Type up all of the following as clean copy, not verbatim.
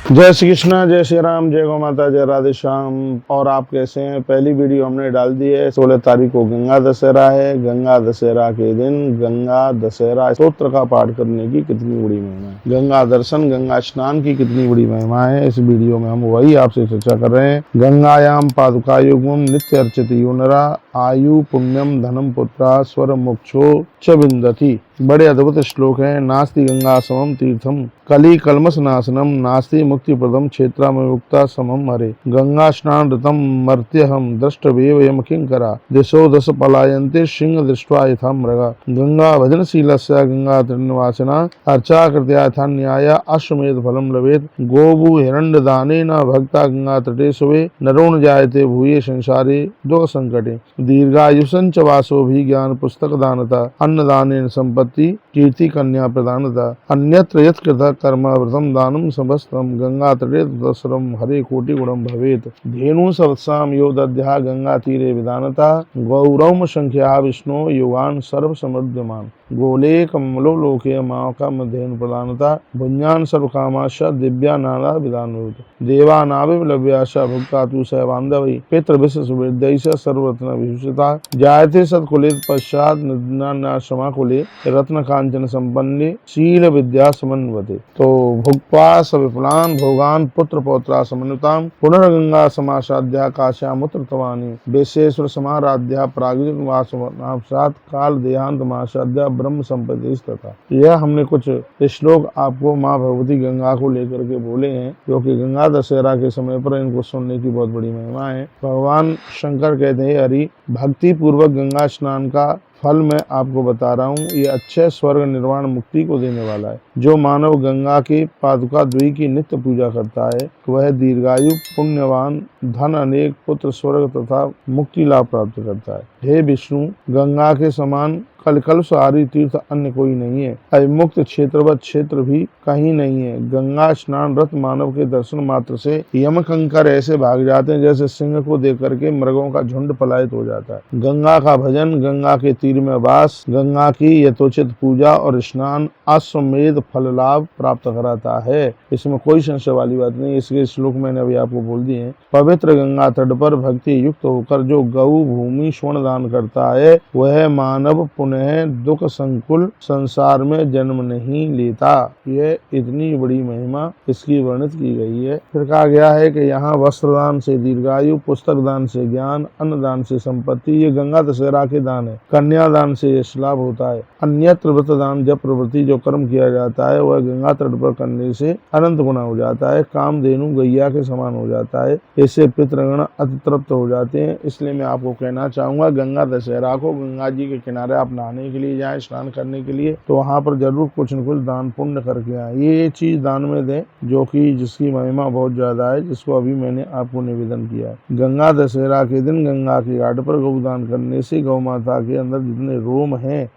जय श्री कृष्णा, जय श्री राम, जय गौ माता, जय राधे श्याम। और आप कैसे हैं? पहली वीडियो हमने डाल दी है। 16 तारीख को गंगा दशहरा है। गंगा दशहरा के दिन गंगा दशहरा स्तोत्र का पाठ करने की कितनी बड़ी महिमा है, गंगा दर्शन, गंगा स्नान की कितनी बड़ी महिमा है, इस वीडियो में हम वही आपसे चर्चा कर रहे हैं। गंगायाम पादुका युग्मम नित्य अर्चित यो नरा आयु पुण्यम धनम पुत्रा स्वर मोक्षो च विंदति। बड़े अद्भुत श्लोक हैं। नास्ति गंगा समम तीर्थम कली कलमस नाशनम नास्ति मुक्ति प्रदम क्षेत्रमुक्ता समम हरे। गंगा स्नान ऋतम मर्त्यहम दृष्टवेव यम किंकरा दिशो दश पलायन्ते सिंह दृष्ट्वा यथा मृगा। गंगा भजनशीलस्य गंगा तृणवासिना अर्चा कृत्या यथा न्याय अश्वमेध फलम लभेत। गोभू हिरण्य दानेन भक्ता गंगा तटे सुवे नरो न जायते भूये संसारे दुख संकटे। दीर्घायुषंच वासो भी ज्ञान पुस्तक दानता अन्नदानेन संपत्ति कीर्ति कन्या प्रदानता। अन्यत्र यत् कृतः कर्म व्रतम दानम समस्तम गंगा तटे ततस्रम हरे कोटि गुणम भवेत। धेनु सवत्साम यो दद्या गंगा तीरे विदानता गौरव संख्या विष्णु युगान सर्व समृद्धमान। गोले कमलो लोके माकम धेनु प्रदानता भुंजान सर्व कामाश दिव्या नाना विधान देवानाविव लव्याश भुक्ता तु स बांधवी पितृ विश्व सुवृद्धि सर्वरत्न विभूषिता। जायते सत्कुलित पश्चात समाकुले रत्न कांचन संपन्ने शील विद्या समन्वते। तो भुक्त्वा सविपुलान भोगान पुत्र पौत्रा समन्विताम पुनर्गंगा समासाध्या काश्यामुत्र तवानी बेशेश्वर समाराध्या प्रागृत वासनावसात काल देहांत मासाध्या ब्रह्म संपत्ति तथा। यह हमने कुछ श्लोक आपको माँ भगवती गंगा को लेकर के बोले हैं, क्योंकि गंगा दशहरा के समय पर इनको सुनने की बहुत बड़ी महिमा है। भगवान शंकर कहते हैं, हरि भक्ति पूर्वक गंगा स्नान का फल मैं आपको बता रहा हूँ। ये अच्छे स्वर्ग निर्वाण मुक्ति को देने वाला है। जो मानव गंगा के पादुका द्वि की नित्य पूजा करता है वह दीर्घायु पुण्यवान धन अनेक पुत्र स्वर्ग तथा मुक्ति लाभ प्राप्त करता है। हे विष्णु, गंगा के समान कलकल सारी तीर्थ अन्य कोई नहीं है। अविमुक्त क्षेत्रवत क्षेत्र भी कहीं नहीं है। गंगा स्नान रत मानव के दर्शन मात्र से यम कंकर ऐसे भाग जाते हैं जैसे सिंह को देख करके मृगों का झुंड पलायित हो जाता है। गंगा का भजन, गंगा के तीर में वास, गंगा की यथोचित पूजा और स्नान अश्वमेध फल लाभ प्राप्त कराता है। इसमें कोई संशय वाली बात नहीं। इसके श्लोक मैंने अभी आपको बोल दिए हैं। पवित्र गंगा तट पर भक्ति युक्त होकर जो गौ भूमि स्वर्ण दान करता है वह मानव पुण्य दुख संकुल संसार में जन्म नहीं लेता। यह इतनी बड़ी महिमा इसकी वर्णित की गई है। फिर कहा गया है कि यहाँ वस्त्र दान से दीर्घायु, पुस्तक दान से ज्ञान, अन्न दान से संपत्ति, ये गंगा दशहरा के दान है। कन्या दान से यश लाभ होता है। अन्यत्र व्रत दान जब प्रवृत्ति जो कर्म किया जाता है वह गंगा तट पर करने से अनंत गुना हो जाता है। कामधेनु गैया के समान हो जाता है। इससे पितृगण अति तृप्त हो जाते हैं। इसलिए मैं आपको कहना चाहूंगा, गंगा दशहरा को गंगा जी के किनारे आप नहाने के लिए जाएं, स्नान करने के लिए, तो वहां पर जरूर कुछ न कुछ दान पुण्य करके आए। ये चीज दान में दें जो कि जिसकी महिमा बहुत ज्यादा है, जिसको अभी मैंने आपको निवेदन किया है। गंगा दशहरा के दिन गंगा के घाट पर गौदान करने से गौ माता के अंदर जितने रोम हैं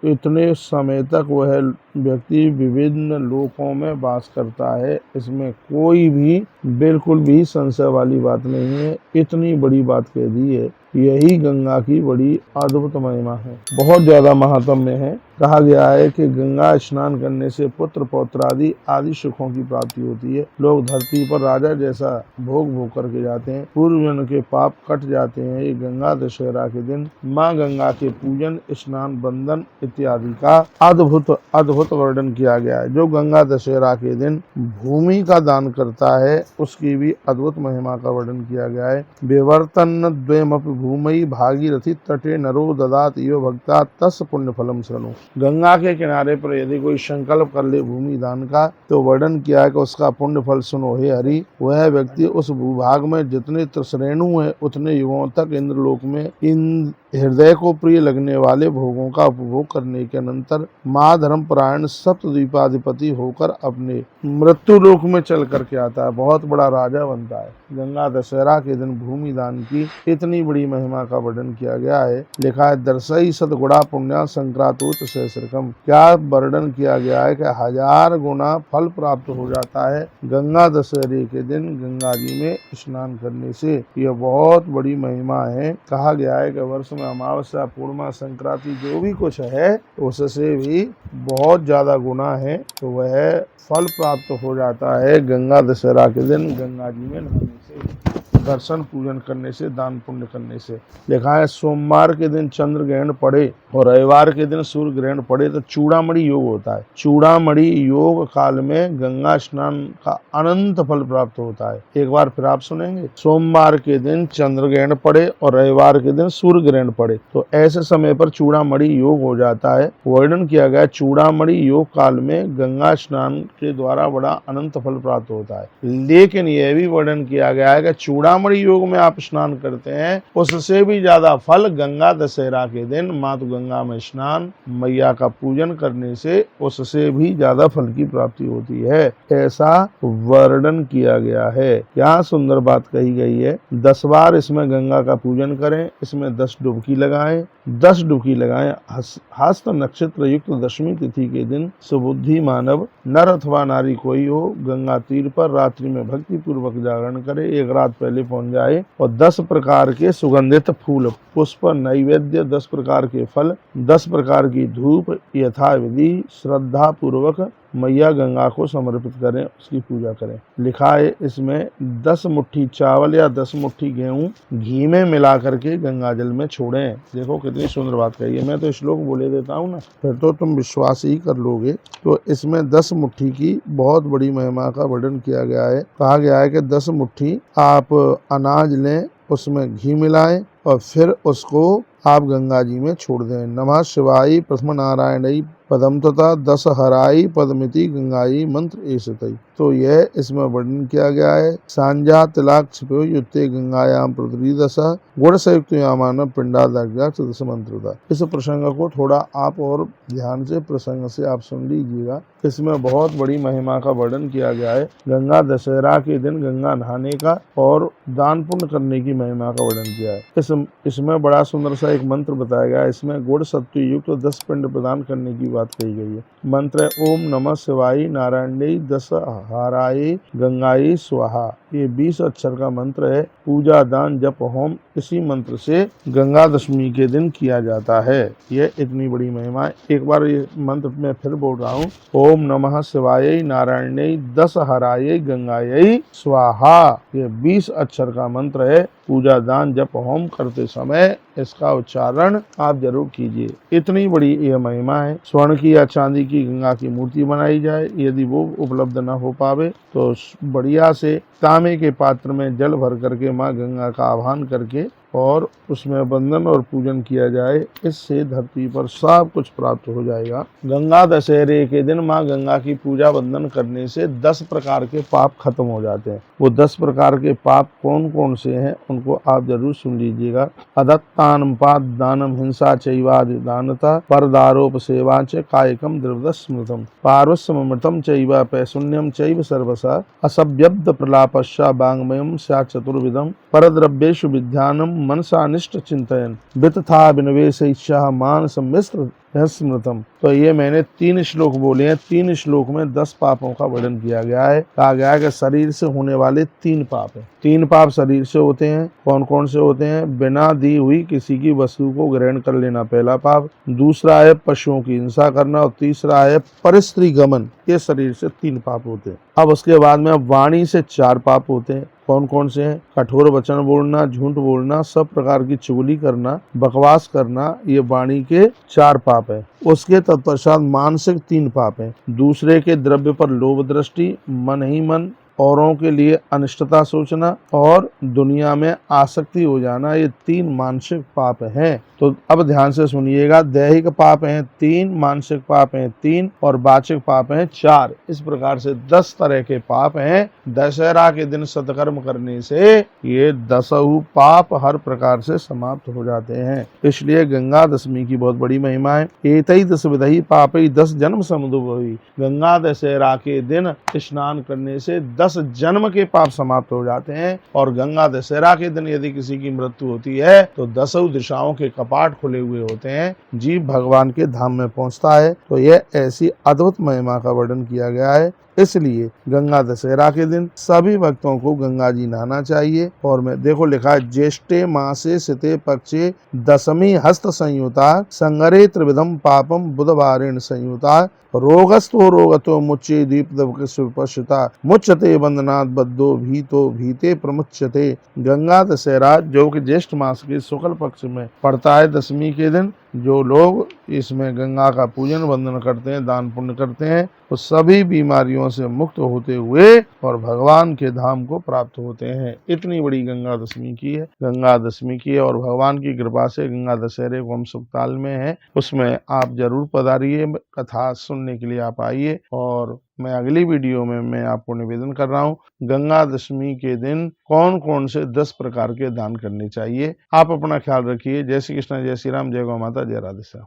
इतने समय तक वह व्यक्ति विभिन्न लोकों में वास करता है। इसमें कोई भी बिल्कुल भी संशय वाली बात नहीं है। इतनी बड़ी बात कह दी है। यही गंगा की बड़ी अद्भुत महिमा है, बहुत ज्यादा महात्म्य है। कहा गया है कि गंगा स्नान करने से पुत्र पौत्र आदि सुखों की प्राप्ति होती है। लोग धरती पर राजा जैसा भोग भोग करके जाते हैं। पूर्व जन्म के पाप कट जाते हैं। ये गंगा दशहरा के दिन माँ गंगा के पूजन, स्नान, बंदन इत्यादि का अद्भुत वर्णन किया गया है। जो गंगा दशहरा के दिन भूमि का दान करता है उसकी भी अद्भुत महिमा का वर्णन किया गया है। विवर्तन द्वयमपि भूमि भागीरथी तटे नरो ददात यो भक्ता तस् पुण्य फलम शृणु। गंगा के किनारे पर यदि कोई संकल्प कर ले भूमि दान का तो वर्णन किया है कि उसका पुण्य फल सुनो हे हरि। वह व्यक्ति उस भूभाग में जितने त्रिश्रेणु है उतने युगों तक इंद्रलोक में इन हृदय को प्रिय लगने वाले भोगों का उपभोग करने के अनंतर माँ धर्मपरायण सप्तद्वीपाधिपति होकर अपने मृत्यु लोक में चल करके आता है। बहुत बड़ा राजा बनता है। गंगा दशहरा के दिन भूमि दान की इतनी बड़ी महिमा का वर्णन किया गया है। लिखा है दर्शई सतगुणा पुण्य संक्रांतोत सहस्रकम। क्या वर्णन किया गया है कि 1000 गुना फल प्राप्त हो जाता है गंगा दशहरे के दिन गंगा जी में स्नान करने से। यह बहुत बड़ी महिमा है। कहा गया है कि वर्ष में अमावस्या पूर्णिमा संक्रांति जो भी कुछ है उससे भी बहुत ज्यादा गुना है, तो वह फल प्राप्त हो जाता है गंगा दशहरा के दिन गंगा जी में नहाने से, दर्शन पूजन करने से, दान पुण्य करने से। लिखा है सोमवार के दिन चंद्र ग्रहण पड़े और रविवार के दिन सूर्य ग्रहण पड़े तो चूड़ामणि योग होता है। चूड़ामणि योग काल में गंगा स्नान का अनंत फल प्राप्त होता है। एक बार फिर आप सुनेंगे, सोमवार के दिन चंद्र ग्रहण पड़े और रविवार के दिन सूर्य ग्रहण पड़े तो ऐसे समय पर चूड़ामणि योग हो जाता है। वर्णन किया गया चूड़ामणि योग काल में गंगा स्नान के द्वारा बड़ा अनंत फल प्राप्त होता है। लेकिन यह भी वर्णन किया गया है कि चूड़ामणि योग में आप स्नान करते हैं उससे भी ज्यादा फल गंगा दशहरा के दिन मातु गंगा में स्नान, मैया का पूजन करने से उससे भी ज्यादा फल की प्राप्ति होती है, ऐसा वर्णन किया गया है। क्या सुंदर बात कही गई है। 10 बार इसमें गंगा का पूजन करें, इसमें 10 डुबकी लगाएं, 10 डुबकी लगाएं। हस्त नक्षत्र युक्त दशमी तिथि के दिन सुबुद्धि मानव नर अथवा नारी कोई हो गंगा तीर पर रात्रि में भक्ति पूर्वक जागरण करे, एक रात पहले पहुंच जाए और 10 प्रकार के सुगंधित फूल, पुष्प, नैवेद्य, 10 प्रकार के फल, 10 प्रकार की धूप यथाविधि श्रद्धा पूर्वक मैया गंगा को समर्पित करें, उसकी पूजा करें। लिखा है इसमें 10 मुट्ठी चावल या 10 मुट्ठी गेहूं घी में मिला करके गंगा जल में छोड़ें। देखो कितनी सुंदर बात कही है। मैं तो श्लोक बोले देता हूँ ना, फिर तो तुम विश्वास ही कर लोगे। तो इसमें 10 मुट्ठी की बहुत बड़ी महिमा का वर्णन किया गया है। कहा गया है कि 10 मुट्ठी आप अनाज लें, उसमें घी मिलाएं और फिर उसको आप गंगा जी में छोड़ दें। नमः शिवाय प्रथम नारायणी पदम तथा 10 हराई पदमिति गंगाई मंत्र एसतई। तो यह इसमें वर्णन किया गया है। सांझा तिलाक छिपो युत्ते गंगायाम पृथ्वी दशा गुण संयुक्त यामान पिंडादाग्या दश मंत्र था। इस प्रसंग को थोड़ा आप और ध्यान से प्रसंग से आप सुन लीजिएगा। इसमें बहुत बड़ी महिमा का वर्णन किया गया है। गंगा दशहरा के दिन गंगा नहाने का और दान पुण्य करने की महिमा का वर्णन किया है। इसमें बड़ा सुंदर सा एक मंत्र बताया गया है। इसमें गुड़ सत्व युक्त 10 पिंड प्रदान करने की बात कही गई है। मंत्र है ओम नमः शिवाय नारायणी 10 हाराई गंगाई स्वाहा। ये 20 अक्षर का मंत्र है। पूजा दान जप होम इसी मंत्र से गंगा दशमी के दिन किया जाता है। ये इतनी बड़ी महिमा है। एक बार ये मंत्र मैं फिर बोल रहा हूँ, ओम नमः शिवाय नारायणी 10 हराई गंगाई स्वाहा। ये 20 अक्षर का मंत्र है। पूजा दान जप होम करते समय इसका उच्चारण आप जरूर कीजिए। इतनी बड़ी यह महिमा है। स्वर्ण की या चांदी की गंगा की मूर्ति बनाई जाए, यदि वो उपलब्ध न हो पावे तो बढ़िया से तांबे के पात्र में जल भर करके माँ गंगा का आह्वान करके और उसमें वंदन और पूजन किया जाए। इससे धरती पर सब कुछ प्राप्त हो जाएगा। गंगा दशहरे के दिन माँ गंगा की पूजा वंदन करने से 10 प्रकार के पाप खत्म हो जाते हैं। वो 10 प्रकार के पाप कौन कौन से हैं उनको आप जरूर सुन लीजिएगा। अदत्तानम पाद दानम हिंसा चैवादि दानता परदारोप सेवा च कायकम द्रवदस स्मृतम पार्वस्यमृतम चैव पैशून्यम चैव सर्वसा असभ्यब्द प्रलापश्चा वाङ्मयम स्यात् चतुर्विधम परद्रव्येषु विद्यानम मनसानिष्ट चिंतयन वितथा विनवेशयिष्यः मानसं मिश्र स्मृतम। तो ये मैंने 3 श्लोक बोले हैं। 3 श्लोक में 10 पापों का वर्णन किया गया है। कहा गया है कि शरीर से होने वाले 3 पाप हैं। 3 पाप शरीर से होते हैं। कौन कौन से होते हैं? बिना दी हुई किसी की वस्तु को ग्रहण कर लेना, पहला पाप। दूसरा है पशुओं की हिंसा करना और तीसरा है परस्त्री गमन। ये शरीर से 3 पाप होते हैं। अब उसके बाद में वाणी से 4 पाप होते हैं। कौन कौन से हैं? कठोर वचन बोलना, झूठ बोलना, सब प्रकार की चुगली करना, बकवास करना, ये वाणी के 4 पाप है। उसके तत्पश्चात मानसिक 3 पाप है। दूसरे के द्रव्य पर लोभ दृष्टि, मन ही मन औरों के लिए अनिष्टता सोचना और दुनिया में आसक्ति हो जाना, ये 3 मानसिक पाप हैं। तो अब ध्यान से सुनिएगा। दैहिक पाप हैं 3, मानसिक पाप हैं 3 और वाचिक पाप हैं 4। इस प्रकार से 10 तरह के पाप हैं। दशहरा के दिन सत्कर्म करने से ये 10 पाप हर प्रकार से समाप्त हो जाते हैं। इसलिए गंगा दशमी की बहुत बड़ी महिमा है। एतई 10 विधि पापई 10 जन्म समुद्भवी। गंगा दशहरा के दिन स्नान करने से 10 10 जन्म के पाप समाप्त हो जाते हैं। और गंगा दशहरा के दिन यदि किसी की मृत्यु होती है तो 10 दिशाओं के कपाट खुले हुए होते हैं, जीव भगवान के धाम में पहुंचता है। तो यह ऐसी अद्भुत महिमा का वर्णन किया गया है। इसलिए गंगा दशहरा के दिन सभी भक्तों को गंगा जी नहाना चाहिए। और मैं देखो लिखा है, ज्येष्ठे मासे सिते पक्षे दशमी हस्त संयुता संगरे त्रिविधम पापम बुधवारेण संयुता रोगस्थो रोगतो मुच्चे दीपदवकृष्टा मुच्यते बंधनात् बद्धो भीतो भीते प्रमुच्यते। गंगा दशहरा जो कि ज्येष्ठ मास के शुक्ल पक्ष में पड़ता है, दशमी के दिन जो लोग इसमें गंगा का पूजन वंदन करते हैं, दान पुण्य करते हैं, वो सभी बीमारियों से मुक्त होते हुए और भगवान के धाम को प्राप्त होते हैं। इतनी बड़ी गंगा दशमी की है, गंगा दशमी की है। और भगवान की कृपा से गंगा दशहरे को हम सुखताल में हैं, उसमें आप जरूर पधारिए, कथा सुनने के लिए आप आइए। और मैं अगली वीडियो में मैं आपको निवेदन कर रहा हूँ गंगा दशमी के दिन कौन कौन से 10 प्रकार के दान करने चाहिए। आप अपना ख्याल रखिए। जय श्री कृष्ण, जय श्री राम, जय गौ माता, जय राधे श्याम।